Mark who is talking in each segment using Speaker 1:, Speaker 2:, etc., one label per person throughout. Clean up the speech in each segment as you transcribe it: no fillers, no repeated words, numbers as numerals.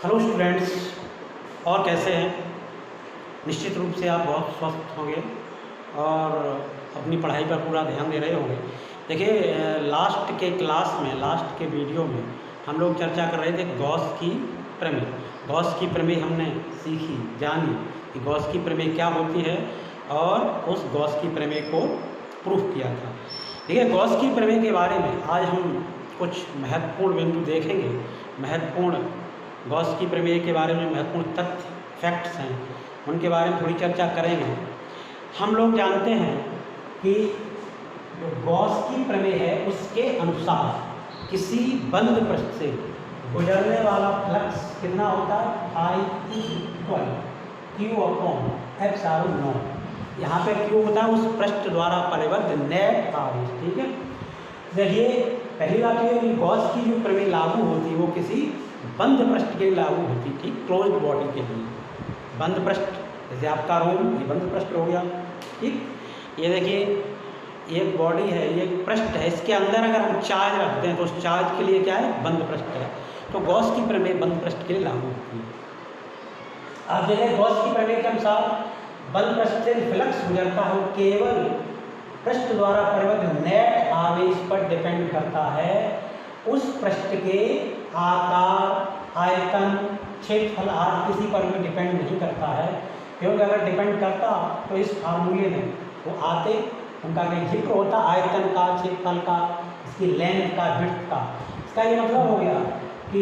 Speaker 1: Hello students, और कैसे हैं। निश्चित रूप से आप बहुत स्वस्थ होंगे और अपनी पढ़ाई पर पूरा ध्यान दे रहे होंगे। देखिए, लास्ट के क्लास में, लास्ट के वीडियो में हम लोग चर्चा कर रहे थे गॉस की प्रमेय। गॉस की प्रमेय हमने सीखी, जानी कि गॉस की प्रमेय क्या होती है और उस गॉस की प्रमेय को प्रूफ किया था। देखिए, गॉस की प्रमेय के बारे में आज हम कुछ महत्वपूर्ण बिंदु देखेंगे। महत्वपूर्ण गॉस की प्रमेय के बारे में महत्वपूर्ण तथ्य, फैक्ट्स हैं, उनके बारे में थोड़ी चर्चा करेंगे। हम लोग जानते हैं कि जो गॉस की प्रमेय है उसके अनुसार किसी बंद पृष्ठ से गुजरने वाला फ्लक्स कितना होता है, I इक्वल Q/ε0। यहाँ पे Q होता है उस पृष्ठ द्वारा परिबद्ध नेट आवेश। ठीक है, देखिए पहली बात ये है कि गॉस की जो प्रमेय लागू होती है वो किसी बंद पृष्ठ के लिए लागू होती थी, क्लोज्ड बॉडी के लिए। बंद पृष्ठ जैसे आपका रूम, ये बंद पृष्ठ हो गया। ठीक, ये देखिए एक बॉडी है, ये पृष्ठ है, इसके अंदर अगर हम चार्ज रखते हैं तो उस चार्ज के लिए क्या है, बंद पृष्ठ है। तो गॉस की प्रमेय बंद पृष्ठ के लिए लागू होती है। आप देखें गॉस की प्रमेय के अनुसार बंद पृष्ठ से फ्लक्स गुजरता है वो केवल पृष्ठ द्वारा परिबद्ध नेट आवेश पर डिपेंड करता है। उस पृष्ठ के आकार, आयतन, क्षेत्रफल आदि किसी पर भी डिपेंड नहीं करता है, क्योंकि अगर डिपेंड करता तो इस फार्मूले में वो आते, उनका कहीं जिक्र होता आयतन का, क्षेत्रफल का, इसकी लेंथ का, विड्थ का। इसका ये मतलब हो गया कि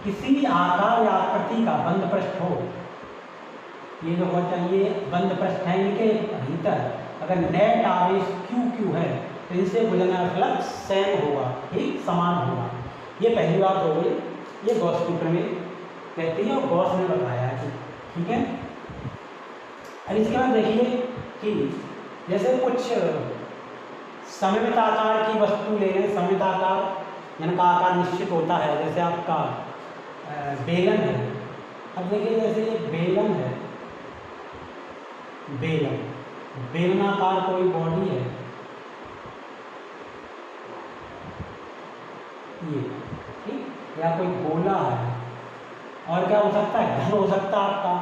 Speaker 1: किसी आकार या आकृति का बंद पृष्ठ हो, ये जो होता है ये बंद पृष्ठ है, इनके भीतर अगर नेट आवेश Q है तो इनसे गुजरना फ्लक्स सेम होगा, ठीक, समान होगा। ये पहली बात हो गई, ये गॉस की प्रमेय कहती है और गॉस ने बताया है। ठीक है, अब इसके बाद देखिए कि जैसे कुछ सममित आकार की वस्तु ले लें, सममित आकार जिनका आकार निश्चित होता है, जैसे आपका बेलन है। अब देखिए जैसे ये बेलन है, बेलनाकार कोई बॉडी है ये, ठीक, या कोई गोला है, और क्या हो सकता है, घन हो सकता है आपका।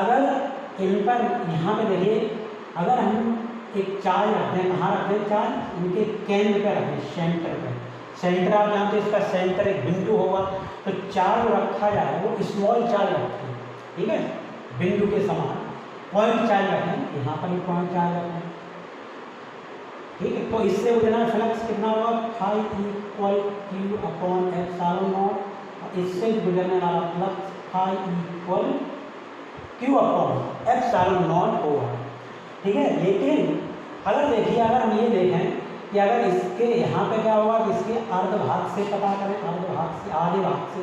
Speaker 1: अगर इन पर यहाँ पे देखिए, अगर हम एक चार्ज रखते हैं, कहाँ रखते हैं चार्ज, इनके केंद्र पे रखते हैं, सेंटर पे। सेंटर आप जानते हैं, इसका सेंटर एक बिंदु होगा, तो चार्ज रखा जाए वो स्मॉल चार्ज रखते हैं, ठीक है, बिंदु के समान पॉइंट चार्ज रखें, यहाँ पर भी पॉइंट चार्ज रखें। ठीक है, तो इससे गुजरना फ्लक्स कितना होगा, I इक्वल Q/ε0। इससे गुजरने वाला फ्लक्स I इक्वल Q/ε0 होगा। ठीक है, लेकिन अगर देखिए, अगर हम ये देखें कि अगर इसके यहाँ पे क्या होगा कि इसके अर्ध भाग से पता करें, अर्ध भाग से, आधे भाग से,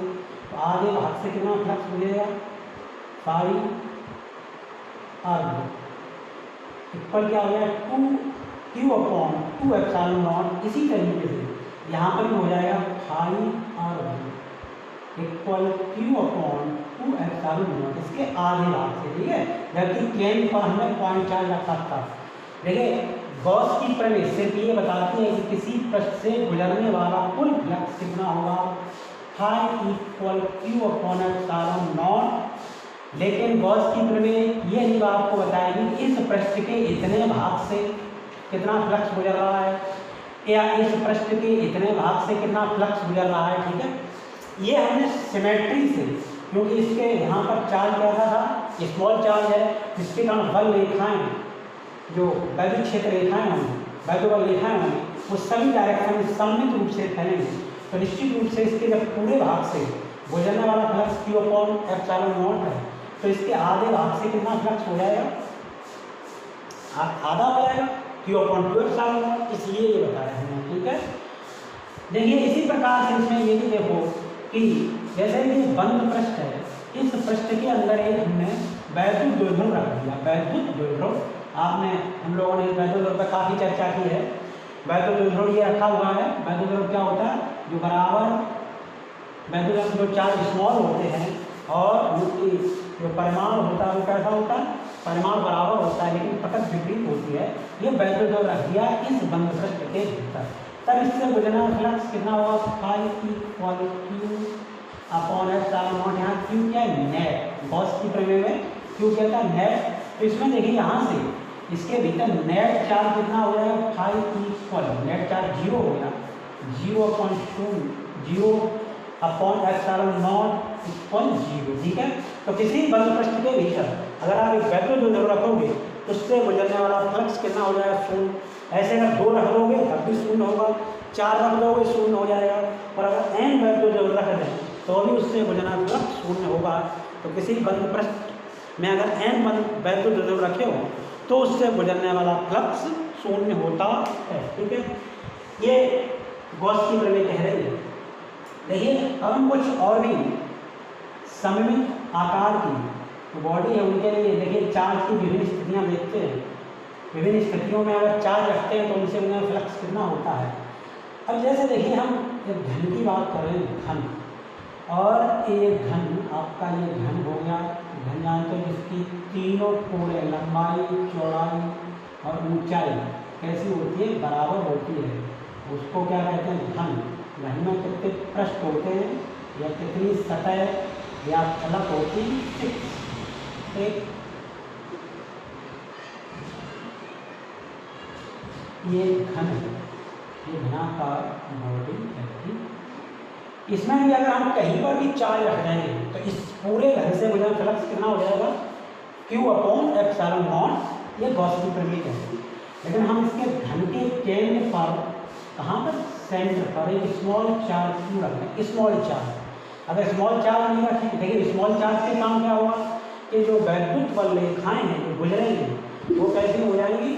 Speaker 1: तो आधे भाग से कितना फ्लक्स गुजरेगा, फाई अर्ध इक्वल क्या हो गया, Q/2ε0। इसी तरीके से यहाँ पर भी हो जाएगा फाई अर्ध इक्वल Q/2ε0, इसके आधे भाग से। ठीक है, जबकि केंद्र पर हमें पॉइंट चार्ज रखा था। देखिए गॉस की प्रमेय सिर्फ ये बताती है कि किसी पृष्ठ से गुजरने वाला कुल फ्लक्स कितना होगा, I इक्वल Q/ε0। लेकिन गॉस की प्रमेय ये नहीं आपको बताएगी इस पृष्ठ के इतने भाग से कितना फ्लक्स गुजर रहा है, या इस पृष्ठ के इतने भाग से कितना फ्लक्स गुजर रहा है। ठीक है, ये हमने सिमेट्री से, क्योंकि इसके यहाँ पर चार्ज कैसा था, स्मॉल चार्ज है, जिसके कारण बल रेखाएं, जो वैद्युत क्षेत्र रेखाएं होंगी, वैद्युत बल रेखाएं होंगी, वो सभी डायरेक्शन में सममित रूप से फैलेंगे। तो निश्चित रूप से इसके जब पूरे भाग से गुजरने वाला फ्लक्स Q/ε0 है, तो इसके आधे भाग से कितना फ्लक्स हो जाएगा, आधा हो जाएगा, Q/2ε0। इसलिए ये बताया हमने। ठीक है, देखिए इसी प्रकार से इसमें ये भी देखो कि जैसे ये बंद पृष्ठ है, इस पृष्ठ के अंदर एक हमने वैद्युत द्विध्रुव रख दिया। वैद्युत द्विध्रुव आपने, हम लोगों ने वैद्युत द्विध्रुव पर काफ़ी चर्चा की है। वैद्युत द्विध्रुव ये रखा हुआ है। वैद्युत द्विध्रुव क्या होता है, जो बराबर वैद्युत द्विध्रुव जो चार्ज स्मॉल होते हैं और उनकी जो परिमाण होता है वो कैसा होता है, परिमाण बराबर होता है लेकिन प्रकृति विपरीत होती है। ये वैद्युत द्विध्रुव रख दिया इस बंद पृष्ठ के भीतर, तब इससे गुजरना फ्लक्स कितना होगा, I इक्वल Q/ε0 क्यों किया है, नेट गॉस की प्रमेय में क्यों किया था, नेट। तो इसमें देखिए यहाँ से इसके भीतर नेट चार्ज कितना हो जाएगा, 5 इक्वल नेट चार्ज 0 हो गया, 0/0 ठीक है। तो किसी बंद पृष्ठ के भीतर अगर आप एक वैक्यूम ध्रुव रखोगे तो उससे गुजरने वाला फ्लक्स कितना हो जाएगा, 0। ऐसे अगर 2 रख दोगे तब भी 0 होगा, 4 रख दोगे 0 हो जाएगा, और अगर n वैक्यूम ध्रुव रख दें तो भी उससे गुजरना फ्लक्स 0 होगा। तो किसी बंद पृष्ठ में अगर n वैक्यूम ध्रुव रखे हो तो उससे गुजरने वाला फ्लक्स 0 होता है, ठीक है। ये गॉस की प्रमेय कह रही है। देखिए अब हम कुछ और भी सममित आकार की बॉडी है उनके लिए देखिए चार्ज की विभिन्न स्थितियाँ देखते हैं। विभिन्न स्थितियों में अगर चार्ज रखते हैं तो उनसे उन्हें फ्लक्स कितना होता है। अब जैसे देखिए हम एक घन की बात कर रहे हैं, घन, और ये घन आपका ये घन हो गया, घन जानते हो जिसकी तीनों कोणे लंबाई, चौड़ाई और ऊंचाई कैसी होती है, बराबर होती है, उसको क्या कहते हैं, घन। घन में कितने पृष्ठ होते हैं या कितनी सतह या फलक होती है, एक ये घन है, ये घनाकार बॉडी है, ठीक। इसमें भी अगर हम कहीं पर भी चार्ज रख देंगे तो इस पूरे घन से गुजरना फ्लक्स कितना हो जाएगा, Q/ε0, ये गॉस की प्रमेय कहते हैं। लेकिन हम इसके घन के केंद्र पर कहाँ पर, सेंटर पर एक स्मॉल चार्ज क्यों रखें, स्मॉल चार्ज। अगर स्मॉल चार्ज नहीं रखें, देखिए स्मॉल चार्ज के काम क्या होगा कि जो वैद्युत बल रेखाएँ हैं जो गुजरेंगी वो कैसी हो जाएंगी,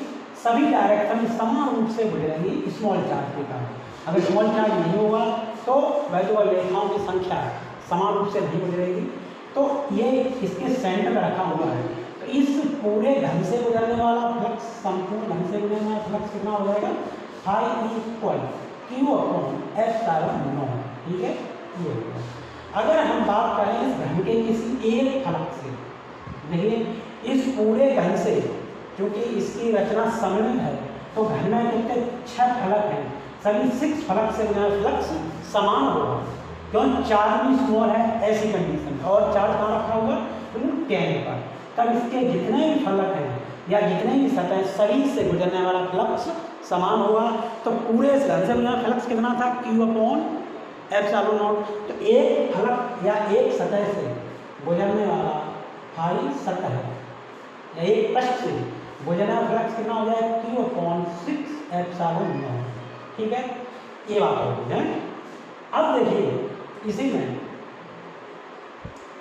Speaker 1: सभी डायरेक्शन में समान रूप से गुजरेंगी स्मॉल चार्ज के कारण। अगर स्मॉल चार्ज नहीं होगा तो वैद्युत बल रेखाओं की संख्या समान रूप से नहीं गुजरेगी। तो ये इसके सेंटर में रखा हुआ है। तो इस पूरे घन से गुजरने वाला फ्लक्स, संपूर्ण घन से गुजरने वाला फ्लक्स कितना हो जाएगा, Q/ε0, ठीक है। ये अगर हम बात करें इस घन के किसी एक फलक से, देखिए इस पूरे घन से क्योंकि इसकी रचना सममित है तो घन में कितने 6 फलक हैं, सभी 6 फलक से फ्लक्स समान होगा, क्यों, चार्ज भी स्मॉल है ऐसी कंडीशन, और चार्ज कहाँ रखा हुआ, तो केंद्र पर। तब इसके जितने भी फलक हैं या जितने भी सतह सभी से गुजरने वाला फ्लक्स समान होगा। तो पूरे इस घन से गुजरना फ्लक्स कितना था, Q/ε0। तो एक फलक या एक सतह से गुजरने वाला फाई सतह या एक पृष्ठ से गुजरने वाला फ्लक्स कितना हो जाए, Q/6ε0, ठीक है। ये बात हो गई है। अब देखिए इसी में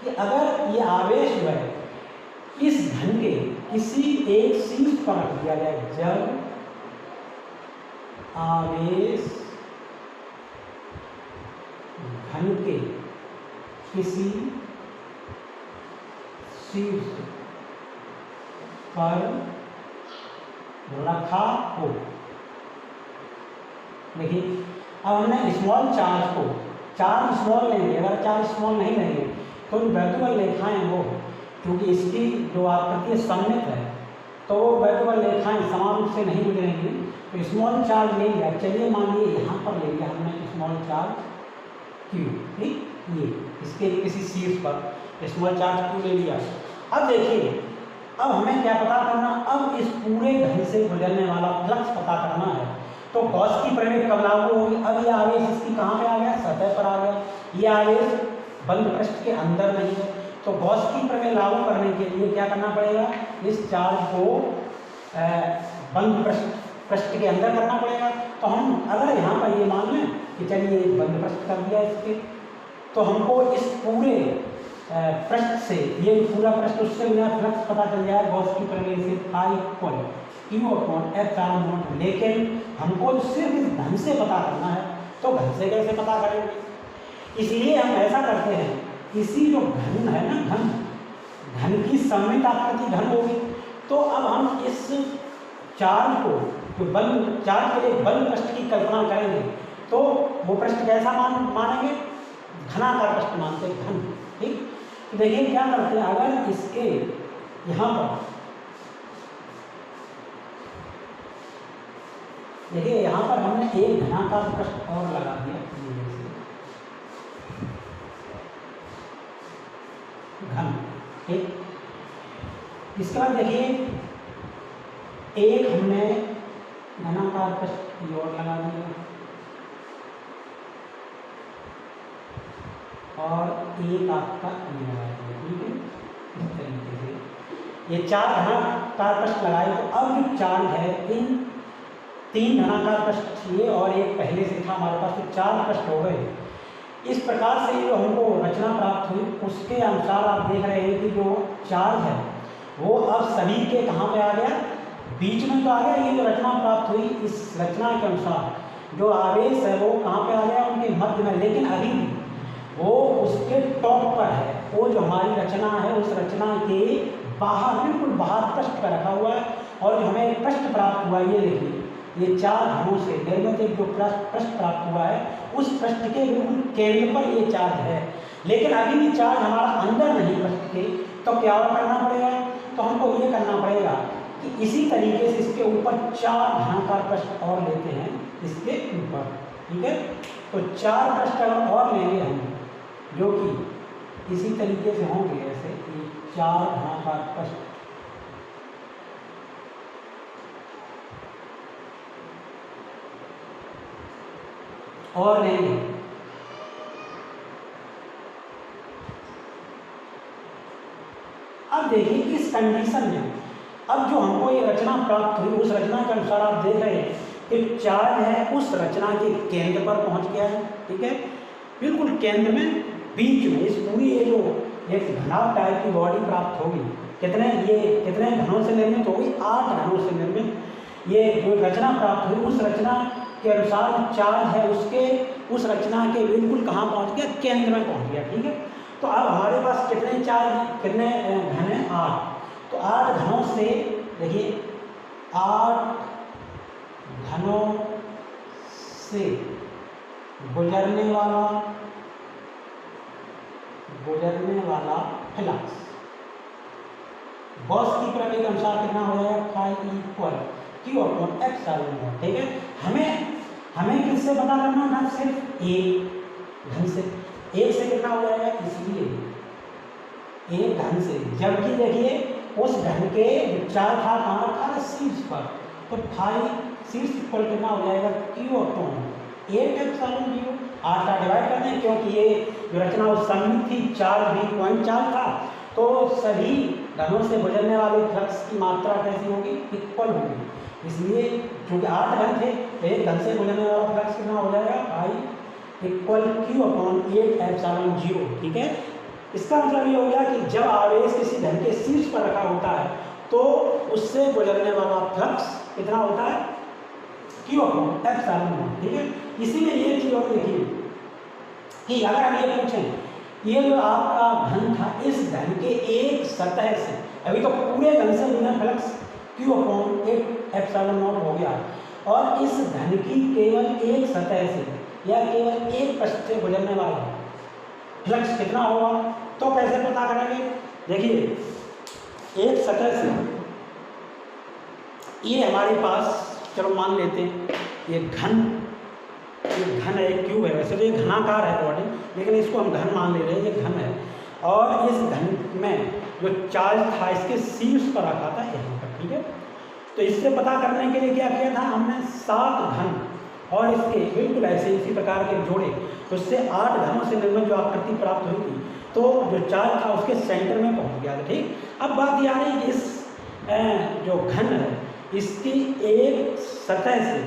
Speaker 1: कि अगर ये आवेश जो है इस घन के किसी एक शीर्ष पर रख दिया जाए, जब आवेश घन के किसी शीर्ष पर रखा हो, देखिए अब हमने स्मॉल चार्ज को, चार्ज स्मॉल लेंगे, अगर चार्ज स्मॉल नहीं लेंगे तो वैद्युत बल रेखाएं वो, क्योंकि इसकी जो आकृति सममित है तो वो वैद्युत बल रेखाएं समान रूप से नहीं गुजरेंगी। तो स्मॉल चार्ज ले लिया, चलिए मान लीजिए यहाँ पर ले लिया हमने स्मॉल चार्ज Q, ठीक, ये इसके किसी शीर्ष पर स्मॉल चार्ज Q ले लिया। अब देखिए अब हमें क्या पता करना, अब इस पूरे घन से गुजरने वाला फ्लक्स पता करना है। तो गॉस की प्रमेय कब लागू होगी, अब ये आवेश इसकी कहाँ पे आ गया, सतह पर आ गया, ये आवेश बंद पृष्ठ के अंदर नहीं है। तो गॉस की प्रमेय लागू करने के लिए क्या करना पड़ेगा, इस चार्ज को बंद पृष्ठ के अंदर करना पड़ेगा। तो हम अगर यहाँ पर ये मान लें कि चलिए बंद पृष्ठ कर दिया इसके, तो हमको इस पूरे पृष्ठ से, ये पूरा पृष्ठ उससे बिना फ्लक्स पता चल जाए गॉस की प्रमेय से, Q/ε0। लेकिन हमको सिर्फ इस घन से पता करना है, तो घन से कैसे पता करेंगे, इसलिए हम ऐसा करते हैं, इसी जो घन है ना, घन की सममित आकृति घन होगी। तो अब हम इस चार्ज को, जो बंद चार्ज के लिए बंद पृष्ठ की कल्पना करेंगे तो वो पृष्ठ कैसा मानेंगे, घनाकार पृष्ठ मानते हैं, घन, ठीक। तो देखिए क्या करते हैं, अगर इसके यहाँ पर देखिए यहाँ पर हमने एक घनाकार पृष्ठ और लगा दिया, घन। ठीक, इसके बाद देखिए एक हमने घनाकार पृष्ठ की ओर लगा दिया और एक आपका ये लगा दिया। ठीक है, इस तरीके से ये 4 घनाकार पृष्ठ लगाए। तो अब जो चार्ज है, इन 3 घनाकार पृष्ठ चाहिए और एक पहले से था हमारे पास, तो 4 पृष्ठ हो गए। इस प्रकार से जो हमको रचना प्राप्त हुई उसके अनुसार आप देख रहे हैं कि जो चार्ज है वो अब सभी के कहाँ पे आ गया, बीच में तो आ गया। ये जो रचना प्राप्त हुई इस रचना के अनुसार जो आवेश है वो कहाँ पे आ गया, उनके मध्य में, लेकिन अभी वो उसके टॉप पर है। वो जो हमारी रचना है उस रचना के बाहर, बिल्कुल बाहर पृष्ठ पर रखा हुआ है। और जो हमें पृष्ठ प्राप्त हुआ, ये देखिए, ये 4 घनों से निर्मित एक जो पृष्ठ प्राप्त हुआ है उस पृष्ठ के बिल्कुल केंद्र पर ये चार्ज है। लेकिन अभी भी चार्ज हमारा अंदर नहीं पृष्ठ के, तो क्या और करना पड़ेगा, तो हमको ये करना पड़ेगा कि इसी तरीके से इसके ऊपर 4 घनाकार पृष्ठ और लेते हैं इसके ऊपर। ठीक है, तो 4 पृष्ठ अगर और लेंगे हम, जो कि इसी तरीके से होंगे, ऐसे 4 घनाकार पृष्ठ और लेंगे। अब देखिए इस कंडीशन में अब जो हमको ये रचना प्राप्त हुई उस रचना के अनुसार आप देख रहे हैं कि चार्ज है उस रचना के केंद्र पर पहुंच गया है। ठीक है, बिल्कुल केंद्र में, बीच में। इस पूरी ये जो एक घनाभ टाइप की बॉडी प्राप्त होगी, कितने घनों से निर्मित होगी, 8 घनों से निर्मित ये जो रचना प्राप्त हुई उस रचना के अनुसार चार्ज है उस रचना के बिल्कुल कहाँ पहुँच गया, केंद्र में पहुँच गया। ठीक है, तो अब हमारे पास कितने चार्ज हैं, कितने घन हैं, 8। तो 8 घनों से देखिए 8 घनों से गुजरने वाला फ्लक्स गॉस की प्रमेय के अनुसार कितना हो जाएगा, phi equal Q upon epsilon. ठीक है, हमें किससे पता करना था, सिर्फ एक घन से। एक से कितना हो जाएगा, इसलिए एक घन से, जबकि देखिए उस घन के चार्ज था कहाँ था, शीर्ष पर, तो फाई शीर्ष पर कितना हो जाएगा, क्यू अपॉन 8 एप्सिलॉन 0। 8 का डिवाइड करते हैं क्योंकि ये जो रचना उस सममित थी, चार्ज भी पॉइंट चार्ज था, तो सभी घनों से गुजरने वाले फ्लक्स की मात्रा कैसी होगी, इक्वल होगी। इसलिए क्योंकि 8 घन थे तो एक घन से गुजरने वाला फ्लक्स कितना हो जाएगा, phi equal Q upon 8 epsilon 0। ठीक है, इसका मतलब ये हो गया कि जब आवेश किसी घन के शीर्ष पर रखा होता है तो उससे गुजरने वाला फ्लक्स कितना होता है, क्यू अपॉन एप्सिलॉन। ठीक है, इसी में ये चीज और देखिए कि अगर हम ये पूछें, ये जो आपका घन था इस घन के एक सतह से, अभी तो पूरे घन से गुजरना flux Q upon 8 epsilon not हो गया, और इस घन की केवल एक सतह से या केवल एक पृष्ठ से गुजरने वाला फ्लक्स कितना होगा, तो कैसे पता करेंगे। देखिए एक सतह से ये हमारे पास, चलो मान लेते हैं ये घन है, एक क्यूब है, वैसे तो ये घनाकार है बॉडी, लेकिन इसको हम घन मान ले रहे हैं, ये घन है। और इस घन में जो चार्ज था इसके शीर्ष पर रखा था यहाँ पर। ठीक है, तो इससे पता करने के लिए क्या किया था हमने, 7 घन और इसके बिल्कुल ऐसे इसी प्रकार के जोड़े, तो इससे 8 घनों से निर्मित जो आकृति प्राप्त हुई थी, तो जो चार्ज था उसके सेंटर में पहुँच गया था। ठीक, अब बात ये आ रही कि इस जो घन है इसकी एक सतह से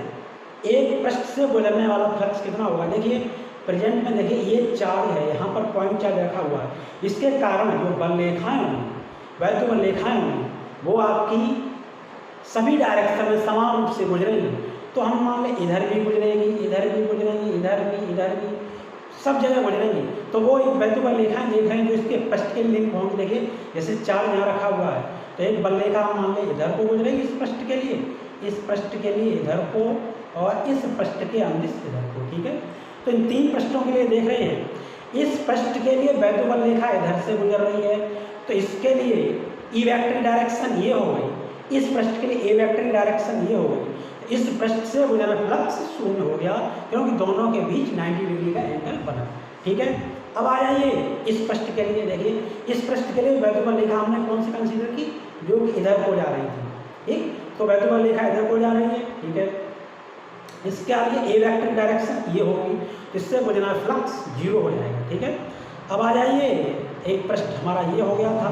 Speaker 1: एक पृष्ठ से गुजरने वाला फ्लक्स कितना होगा। देखिए प्रेजेंट में देखिए ये चार्ज है, यहाँ पर पॉइंट चार्ज रखा हुआ है, इसके कारण जो बल रेखाएँ होंगी, वैद्युत बल रेखाएँ होंगी, वो आपकी सभी डायरेक्शन में समान रूप से गुजरेंगी। तो हम मान लें इधर भी गुजरेंगी, इधर भी गुजरेंगी, इधर भी सब जगह गुजरेंगी। तो वो एक वैद्युत बल रेखाएँ देख रहे हैं जो इसके पृष्ठ के लिंक होंगी। देखिए जैसे चार्ज यहाँ रखा हुआ है, तो एक बल रेखा हम मान लें इधर को गुजरेगी, इस पृष्ठ के लिए, इस पृष्ठ के लिए इधर को, और इस पृष्ठ के अंदिश इधर को। ठीक है, तो इन 3 पृष्ठों के लिए देख रहे हैं, इस पृष्ठ के लिए वैद्युत बल रेखा इधर से गुजर रही है, तो इसके लिए ई वेक्टर डायरेक्शन ये हो गई, इस पृष्ठ के लिए ए वेक्टर डायरेक्शन ये हो गई। इस पृष्ठ से गुजरना फ्लक्स 0 हो गया क्योंकि दोनों के बीच 90 डिग्री का एंगल बना। ठीक है, अब आ जाइए इस पृष्ठ के लिए। देखिए इस पृष्ठ के लिए वैद्युमल रेखा हमने कौन सी कंसीडर की, जो कि इधर को जा रही थी। ठीक, तो वैद्युमल रेखा इधर को जा रही है। ठीक है, इसके आगे ए वेक्टर डायरेक्शन ये होगी, इससे गुजरना फ्लक्स 0 हो जाएगा। ठीक है, अब आ जाइए एक पृष्ठ हमारा ये हो गया था,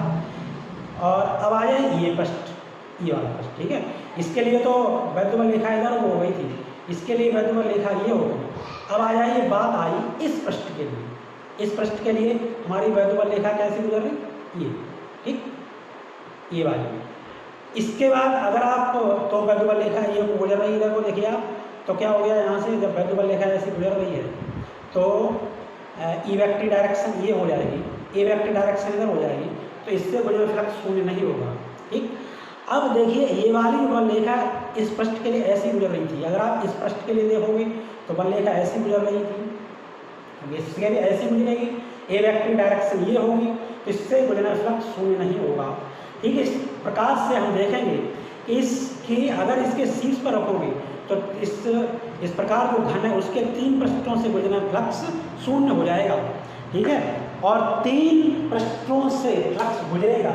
Speaker 1: और अब आ जाए ये पृष्ठ, ये वाला पृष्ठ। ठीक है, इसके लिए तो वैद्युमल रेखा इधर वो हो गई थी, इसके लिए वैद्युमल रेखा ये हो गई। अब आ जाइए बात आई इस पृष्ठ के लिए। इस पृष्ठ के लिए हमारी वैद्युमल रेखा कैसे गुजर रही, ये। ठीक, ये वाली। इसके बाद अगर आप तो वैद्युमल रेखा ये गुजर रही है, इधर को देखिए आप, तो क्या हो गया यहाँ से, जब वैद्युमल रेखा ऐसी गुजर रही है तो ई वेक्टर डायरेक्शन ये हो जाएगी, ए वेक्टर डायरेक्शन इधर हो जाएगी, तो इससे गुजर फ्लक्स शून्य नहीं होगा। ठीक, अब देखिए ये वाली बल रेखा इस पृष्ठ के लिए ऐसी गुजर रही थी। अगर आप इस पृष्ठ के लिए देखोगे तो बल रेखा ऐसी गुजर रही थी, इसके लिए ऐसी गुजरेगी, ए वेक्टर डायरेक्शन ये होगी, तो इससे गुजरना फ्लक्स शून्य नहीं होगा। ठीक है, इस प्रकार से हम देखेंगे कि इसकी अगर इसके शीर्ष पर रखोगे तो इस प्रकार जो घन है उसके 3 पृष्ठों से गुजरना फ्लक्स शून्य हो जाएगा। ठीक है, और 3 पृष्ठों से फ्लक्स गुजरेगा,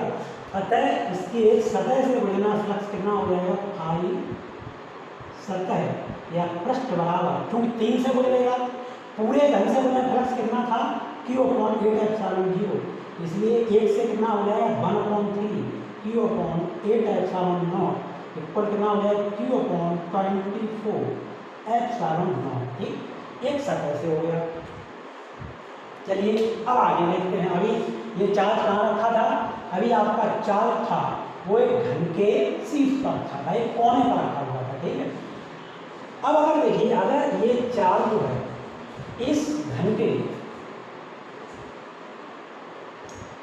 Speaker 1: अतः इसकी एक सतह से गुजरना फ्लक्स कितना हो जाएगा, आई सतह या पृष्ठ बराबर, क्योंकि 3 से गुजरेगा, पूरे घन से गुजरना फ्लक्स कितना था, Q/8ε0, इसलिए 1 से कितना हो जाएगा 1/3 Q/8ε0 इक्वल कितना हो जाएगा Q/24 ε0। ठीक, एक सतह से हो गया। चलिए अब आगे देखते हैं। अभी ये चार्ज कहाँ रखा था, अभी आपका चार्ज था वो एक घन के शीर्ष पर रखा था, एक कोने पर रखा हुआ था। ठीक है, अब अगर देखिए अगर ये चार्ज जो है इस घन के,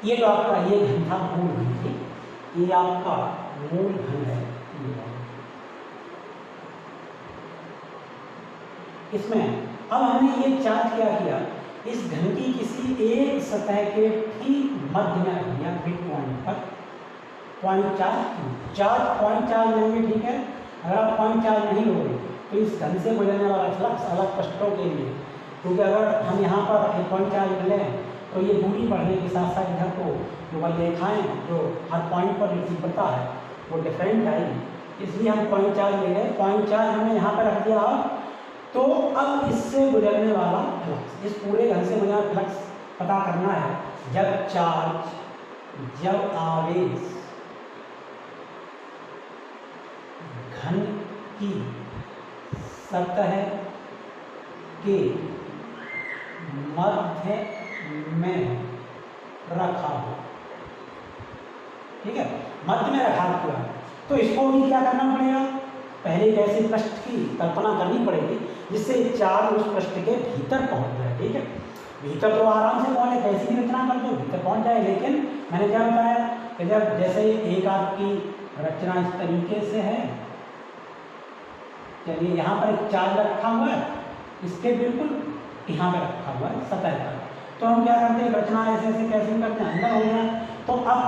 Speaker 1: ये जो आपका ये घन था मूल घन, ये आपका मूल घन है, इसमें अब हमने ये चार्ज क्या किया, इस घन की किसी एक सतह के ठीक मध्य में रख दिया, मिड पॉइंट पर पॉइंट चार्ज पॉइंट चार्ज लेंगे। ठीक है, अगर आप पॉइंट चार्ज नहीं लोगे तो इस घन से गुजरने वाला फ्लक्स अलग पृष्ठों के लिए, क्योंकि अगर हम यहाँ पर एक पॉइंट चार्ज लें तो ये दूरी बढ़ने के साथ साथ इधर को जो बल रेखाएँ जो हर पॉइंट पर तीव्रता है वो डिफरेंट आएगी, इसलिए हम पॉइंट चार्ज ले रहे हैं। पॉइंट चार्ज हमने यहाँ पर रख दिया, तो अब इससे गुजरने वाला फ्लक्स, इस पूरे घन से गुजरने वाला फ्लक्स पता करना है। जब आवेश घन की सतह के मध्य में रखा हो, ठीक है, मध्य में रखा हुआ है, तो इसको भी क्या करना पड़ेगा, पहले एक ऐसे पृष्ठ की कल्पना करनी पड़ेगी जिससे चार्ज उस पृष्ठ के भीतर पहुंच जाए। ठीक है, भीतर तो आराम से पहुंचे, कैसी भी रचना कर दो भीतर पहुंच जाए, लेकिन मैंने क्या बताया कि जब जैसे एक आपकी रचना इस तरीके से है, चलिए यहाँ पर एक चार्ज रखा हुआ है, इसके बिल्कुल यहाँ पे रखा हुआ है सतह पर, तो हम क्या करते हैं, रचना ऐसे ऐसे कैसे करते हैं, अंदर हो गया, तो अब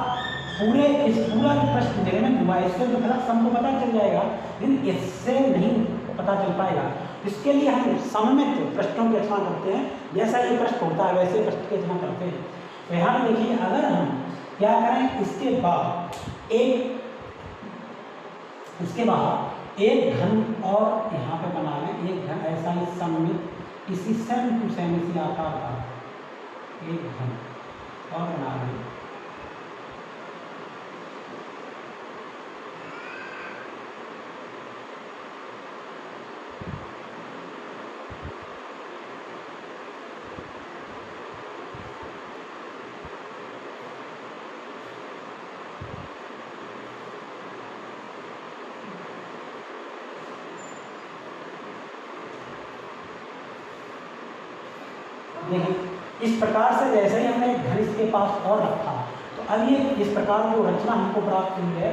Speaker 1: पूरे इस पूरा पृष्ठ निर्मित हुआ, इससे जो फ्लक्स हमको पता चल जाएगा, लेकिन इससे नहीं पता चल पाएगा। इसके लिए हम सममित पृष्ठों की रचना करते हैं, जैसा ये पृष्ठ होता है वैसे पृष्ठ की रचना करते हैं। तो यहाँ पे देखिए, अगर हम क्या करें, इसके बाद एक घन और यहाँ पे बना लें, एक घन ऐसा ही सममित इसी सेम टू सेम इसी आकार का एक घन और बना लें। देखिए इस प्रकार से जैसे ही हमने घन इसके पास और रखा, तो अब ये इस प्रकार जो रचना हमको प्राप्त हुई है,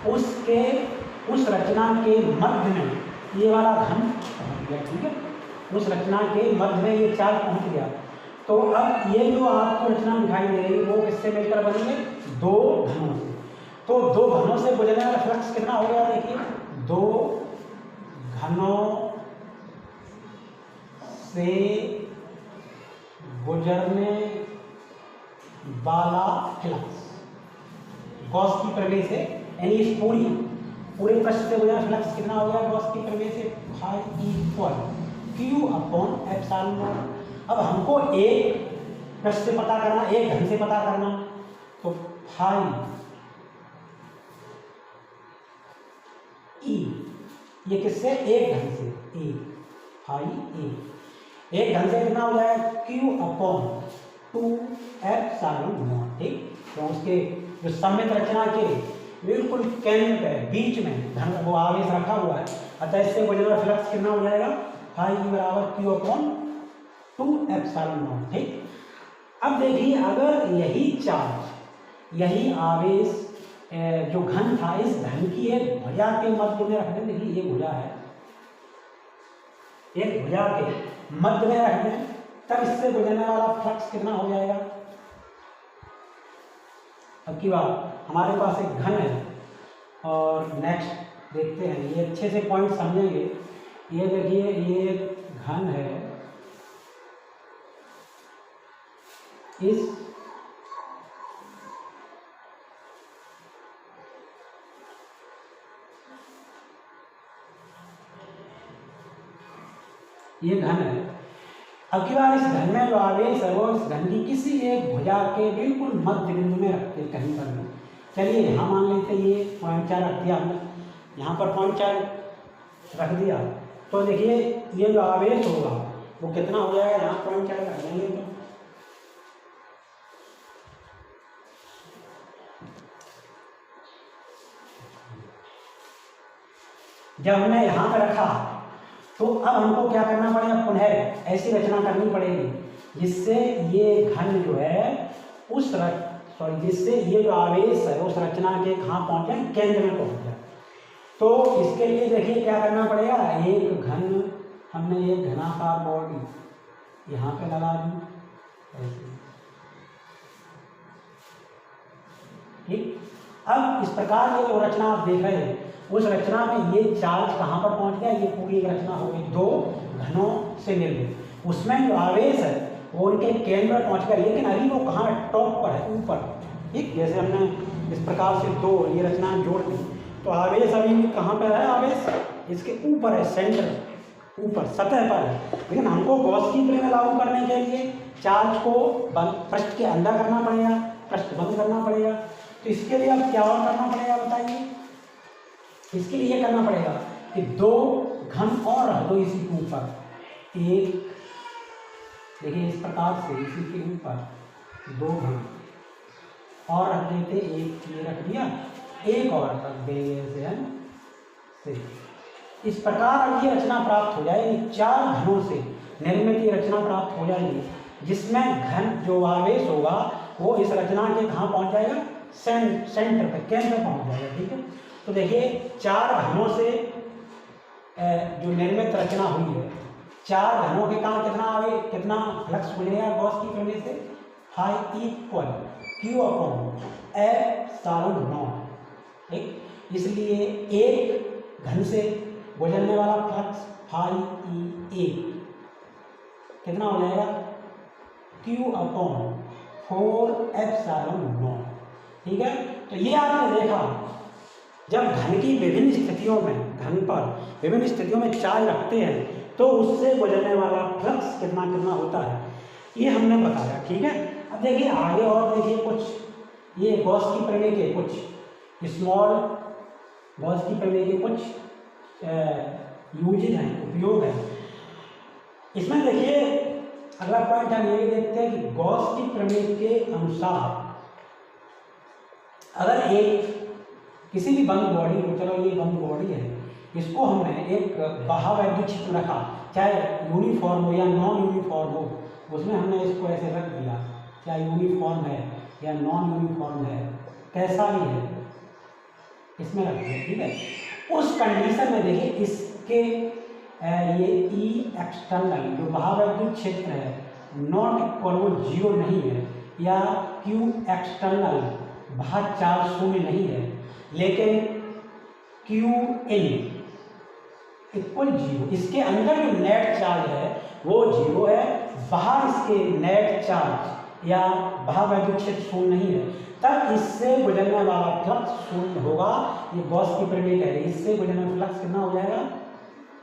Speaker 1: उस रचना के मध्य में ये वाला घन पहुंच गया। ठीक है, उस रचना के मध्य में ये चार्ज पहुंच गया, तो अब ये जो आपको रचना दिखाई दे रही है वो किससे मिलकर बनेंगे, दो घनों से। तो दो घनों से गुजरने वाला फ्लक्स कितना हो गया, देखिए, दो घनों से गुजरने वाला फ्लक्स गॉस की प्रमेय से, यानी इस पूरे पृष्ठ से गुजरने फ्लक्स कितना हो गया गॉस की प्रमेय से, phi equal Q upon epsilon naught. अब हमको एक पृष्ठ से पता करना, एक घन से पता करना, तो फाई ई, ये किससे, एक घन से, ए फाई ए, एक घन से कितना हो जाएगा क्यू अपॉन 2 एप्सिलॉन नॉट। ठीक, तो उसके जो सममित रचना के बिल्कुल केंद्र पे बीच में धन वो आवेश रखा हुआ है, अतः इससे गुजरने वाला फ्लक्स कितना हो जाएगा, फाई बराबर क्यू अपॉन 2 एप्सिलॉन नॉट। ठीक, अब देखिए अगर यही चार्ज, यही आवेश जो घन था, इस घन की एक भुजा के मध्य में रख दें, देखिए ये भुजा है, एक भुजा के मध्य में रख दें, तब इससे गुजरने वाला फ्लक्स कितना हो जाएगा। अब की बात, हमारे पास एक घन है और नेक्स्ट देखते हैं, ये अच्छे से पॉइंट समझेंगे। ये देखिए ये घन है, इस ये घन है। अब की बार इस घन में जो आवेश है वो इस घन की किसी एक भुजा के बिल्कुल मध्य बिंदु में रखते कहीं पर भी। चलिए यहाँ मान लेते ये पॉइंट 4 रख दिया हमने, यहाँ पर पॉइंट 4 रख दिया, तो देखिए ये जो आवेश होगा वो कितना हो जाएगा, यहाँ पॉइंट 4 रख देंगे तो जब हमने यहाँ पर रखा तो अब हमको क्या करना पड़ेगा, पुनः ऐसी रचना करनी पड़ेगी जिससे ये घन जो है जिससे ये जो आवेश है उस रचना के कहाँ पहुँच जाए, केंद्र में पहुँच जाए। तो इसके लिए देखिए क्या करना पड़ेगा, एक घन, हमने एक घनाकार बॉडी यहाँ पे लगा दी ऐसे। ठीक, अब इस प्रकार की जो रचना आप देख रहे हैं, उस रचना में ये चार्ज कहाँ पर पहुंच गया, ये पूरी एक रचना हो गई 2 घनों से निर्मित, उसमें जो आवेश है वो उनके केंद्र पर पहुंच गया, लेकिन अभी वो कहाँ टॉप पर है, ऊपर। ठीक, जैसे हमने इस प्रकार से 2 ये रचनाएं जोड़ दी, तो आवेश अभी भी कहाँ पर है, आवेश इसके ऊपर है, सेंटर ऊपर सतह पर है। लेकिन हमको गॉस की प्रमेय लागू करने के लिए चार्ज को पृष्ठ के अंदर करना पड़ेगा, पृष्ठ बंद करना पड़ेगा। तो इसके लिए अब क्या और करना पड़ेगा बताइए, इसके लिए ये करना पड़ेगा कि 2 घन और रख दो इसी के ऊपर, एक देखिए इस प्रकार से इसी के ऊपर 2 घन और रख देते, एक ये रख दिया, एक और रख देंगे से। इस प्रकार अब ये रचना प्राप्त हो जाएगी, 4 घनों से निर्मित ये रचना प्राप्त हो जाएगी, जिसमें घन जो आवेश होगा वो इस रचना के कहाँ पहुँच जाएगा, सेंटर पे, केंद्र पे पहुँच जाएगा। ठीक है, तो देखिए 4 घनों से जो निर्मित रचना हुई है, 4 घनों के कारण कितना फ्लक्स गुजरेगा गॉस की प्रमेय से, phi equal Q upon epsilon naught. ठीक, इसलिए एक घन से गुजरने वाला फ्लक्स फाई ई ए कितना हो जाएगा, क्यू अपॉन 4 एप्सिलॉन नॉट। ठीक है, तो ये आपने देखा जब घन की विभिन्न स्थितियों में, घन पर विभिन्न स्थितियों में चार्ज रखते हैं तो उससे गुजरने वाला फ्लक्स कितना कितना होता है, ये हमने बताया। ठीक है, अब देखिए आगे और देखिए कुछ ये गॉस की प्रमेय के कुछ स्मॉल गॉस की प्रमेय के कुछ यूजेज हैं, उपयोग हैं। इसमें देखिए अगला पॉइंट हम ये देखते हैं कि गॉस की प्रमेय के अनुसार अगर एक किसी भी बंद बॉडी को, चलो ये बंद बॉडी है, इसको हमने एक बाह्य क्षेत्र रखा, चाहे यूनिफॉर्म हो या नॉन यूनिफॉर्म हो, उसमें हमने इसको ऐसे रख दिया, चाहे यूनिफॉर्म है या नॉन यूनिफॉर्म है, कैसा भी है इसमें रख दिया। ठीक है, उस कंडीशन में देखिए इसके ये ई एक्सटर्नल जो बाह्य क्षेत्र है नॉट इक्वल, वो 0 नहीं है, या क्यू एक्सटर्नल बाहर चार्ज शून्य नहीं है, लेकिन क्यू इन इक्वल 0, इसके अंदर जो नेट चार्ज है वो 0 है, बाहर इसके नेट चार्ज या वहाँ वैद्युत क्षेत्र शून्य नहीं है, तब इससे गुजरने वाला फ्लक्स शून्य होगा। ये गॉस की प्रमेय कह रही है, इससे गुजरने वाला फ्लक्स कितना हो जाएगा,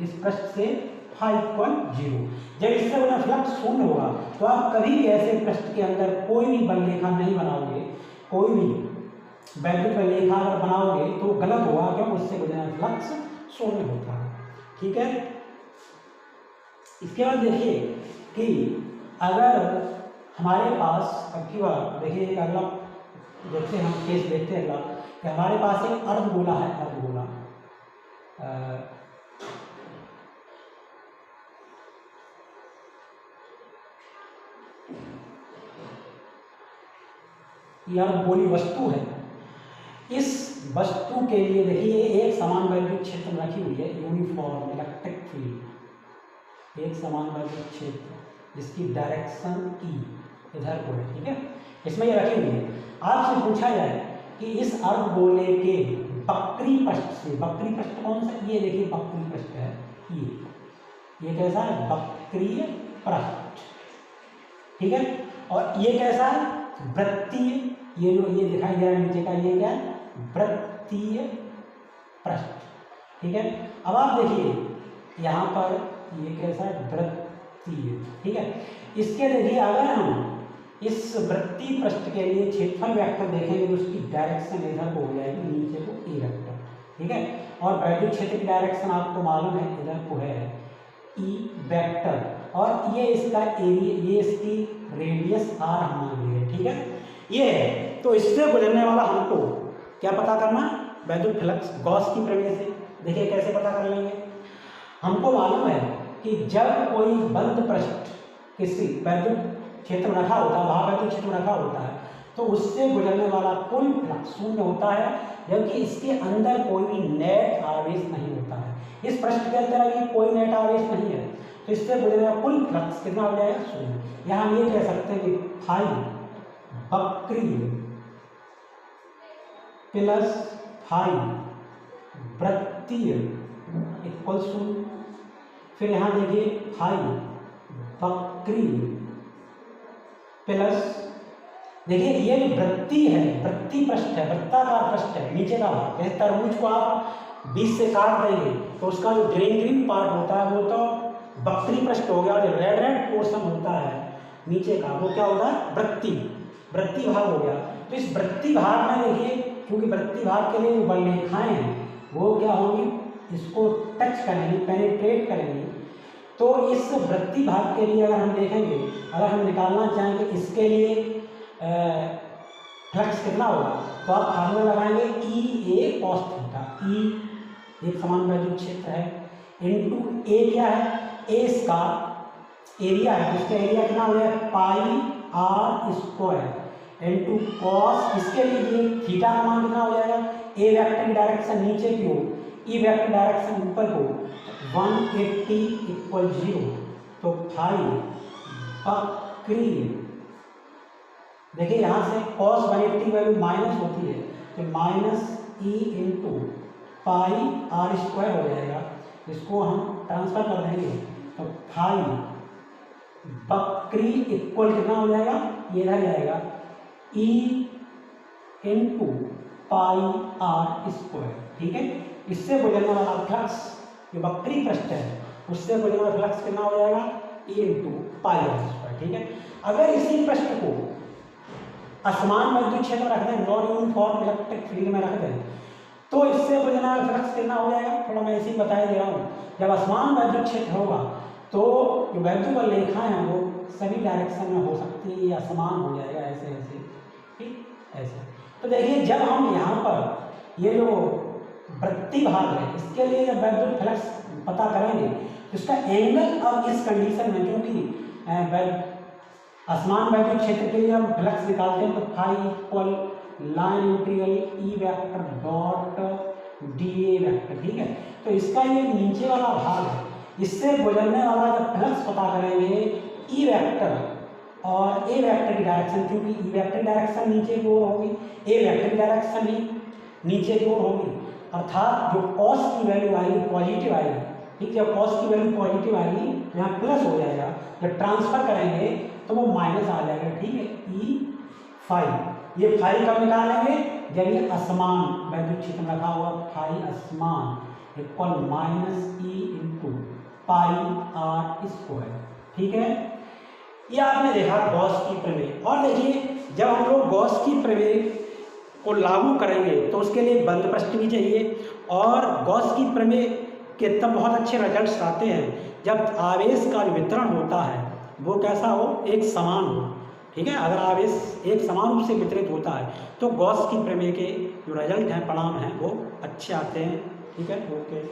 Speaker 1: इस पृष्ठ से φ=0। जब इससे गुजरने फ्लक्स शून्य होगा तो आप कभी भी ऐसे पृष्ठ के अंदर कोई भी बल रेखा नहीं बनाओगे, कोई भी वैद्युत बल रेखा अगर बनाओगे तो गलत होगा, क्योंकि उससे गुजरने वाला फ्लक्स शून्य होता है। ठीक है, इसके बाद देखिए कि अगर हमारे पास अब की बार देखिए एक अगला देखते हैं, हम केस देखते हैं अगला कि हमारे पास एक अर्धगोला है, अर्धगोला यह अर्धगोली वस्तु है। इस वस्तु के लिए देखिए एक समान वैद्युत क्षेत्र में रखी हुई है, यूनिफॉर्म इलेक्ट्रिक फील्ड, एक समान वैद्युत क्षेत्र जिसकी डायरेक्शन ई इधर को है। ठीक है, इसमें ये रखी हुई है। आपसे पूछा जाए कि इस अर्धगोले के वक्री पृष्ठ से, वक्री पृष्ठ कौन सा, ये देखिए वक्री पृष्ठ है, ये कैसा है, वक्रीय पृष्ठ। ठीक है, और ये कैसा है, वृत्तीय, ये जो ये दिखाई दे रहा है नीचे का, ये क्या है, वृत्तीय पृष्ठ। ठीक है, अब आप देखिए यहाँ पर ये कैसा है, वृत्तीय। ठीक है, इसके देखिए अगर हम इस वृत्तीय पृष्ठ के लिए क्षेत्रफल वेक्टर देखेंगे तो उसकी डायरेक्शन इधर को हो जाएगी, नीचे को ए वेक्टर। ठीक है, और वैद्युत क्षेत्र की डायरेक्शन आपको मालूम है इधर को है ई वेक्टर, और ये इसका एरिया, ये इसकी रेडियस आर हमारी है। ठीक है, ये है। तो इससे गुजरने वाला हमको क्या पता करना, वैद्युत फ्लक्स गॉस की प्रमेय से। देखिए कैसे पता कर लेंगे, हमको मालूम है कि जब कोई बंद पृष्ठ किसी वैद्युत क्षेत्र में रखा होता है, वहाँ वैद्युत क्षेत्र में रखा होता है, तो उससे गुजरने वाला कुल फ्लक्स शून्य होता है, जबकि इसके अंदर कोई भी नेट आवेश नहीं होता है। इस पृष्ठ के अंदर अभी कोई नेट आवेश नहीं है, तो इससे गुजरने वाला कुल फ्लक्स कितना हो जाएगा, शून्य। यहाँ हम ये कह सकते हैं कि फाई वक्रीय प्लस फाई वृत्तीय इक्वल शून्य। फिर यहाँ देखिए फाई वक्रीय प्लस, देखिए ये वृत्ति है, वृत्ति पृष्ठ है, वृत्ताकार पृष्ठ है, नीचे का भाग। जैसे तरबूज को आप बीच से काट देंगे तो उसका जो ग्रीन ग्रीन पार्ट होता है वो तो वक्री पृष्ठ हो गया, और जो रेड रेड पोर्शन होता है नीचे का वो क्या होता है, वृत्ति, वृत्ति भाग हो गया। तो इस वृत्ति भाग में देखिए, क्योंकि वृत्ति भाग के लिए जो बल रेखाएं हैं वो क्या होंगी, इसको टच करेंगी, पेनिट्रेट करेंगी। तो इस वृत्ति भाग के लिए अगर हम देखेंगे, अगर हम निकालना चाहें कि इसके लिए फ्लक्स कितना होगा, तो आप फार्मूला लगाएंगे ई ए कॉस थीटा। ई एक समान वैद्युत क्षेत्र है, इनटू ए क्या है, ए इसका एरिया है, तो इसका एरिया कितना हो जाएगा, पाई आर स्क्वायर इनटू कॉस, इसके लिए थीटा का मान कितना हो जाएगा, ए वेक्टर की डायरेक्शन नीचे की ओर, ई वेक्टर डायरेक्शन ऊपर को 180 इक्वल 0। तो फाई वक्रीय, देखिए यहाँ से cos 180 वैल्यू माइनस होती है, तो minus E into pi R square हो जाएगा। इसको हम ट्रांसफर कर देंगे तो फाई वक्री इक्वल कितना हो जाएगा, ये रह जाएगा E into pi R square. ठीक है, इससे गुजरने वाला फ्लक्स जो वक्री पृष्ठ है उससे गुजरने वाला फ्लक्स कितना हो जाएगा, E into pi R square. ठीक है, अगर इसी पृष्ठ को असमान वैद्युत क्षेत्र में रख दें, नॉन यूनिफॉर्म इलेक्ट्रिक फील्ड में रख दें, तो इससे गुजरने वाला फ्लक्स कितना हो जाएगा, थोड़ा मैं इसी बता दे रहा हूँ। जब असमान वैद्युत क्षेत्र होगा तो जो वैद्युत बल रेखाएं हैं वो सभी डायरेक्शन में हो सकती है, या समान हो जाएगा, ऐसे ऐसे, ठीक ऐसे। तो देखिए जब हम यहाँ पर ये जो वृत्ति भाग है इसके लिए जब वैद्युत फ्लक्स पता करेंगे तो इसका एंगल अब इस कंडीशन में, क्योंकि असमान वैद्युत क्षेत्र के लिए हम फ्लक्स निकालते हैं तो phi equal line integral E vector dot D A vector. ठीक है, तो इसका ये नीचे वाला भाग है, इससे गुजरने वाला जब फ्लक्स पता करेंगे ई वेक्टर और ए वेक्टर की डायरेक्शन, क्योंकि ई वेक्टर डायरेक्शन नीचे की ओर होगी, ए वेक्टर की डायरेक्शन भी नीचे की ओर होगी, अर्थात जो कॉस की वैल्यू आएगी पॉजिटिव आएगी। ठीक, जब कॉस की वैल्यू पॉजिटिव आएगी यहाँ प्लस हो जाएगा, जब ट्रांसफर करेंगे तो वो माइनस आ जाएगा। ठीक है, ई फाई। ये फाई कब निकालेंगे जब ये असमान वैद्युत क्षेत्र रखा हुआ फाई असमान equal minus E into pi R square. ठीक है, ये आपने देखा गॉस की प्रमेय। और देखिए जब हम लोग गॉस की प्रमेय को लागू करेंगे तो उसके लिए बंद पृष्ठ भी चाहिए, और गॉस की प्रमेय के तब बहुत अच्छे रिजल्ट्स आते हैं जब आवेश का वितरण होता है वो कैसा हो, एक समान हो। ठीक है, अगर आवेश एक समान रूप से वितरित होता है तो गॉस की प्रमेय के जो रिजल्ट हैं, परिणाम हैं, वो अच्छे आते हैं। ठीक है, ओके।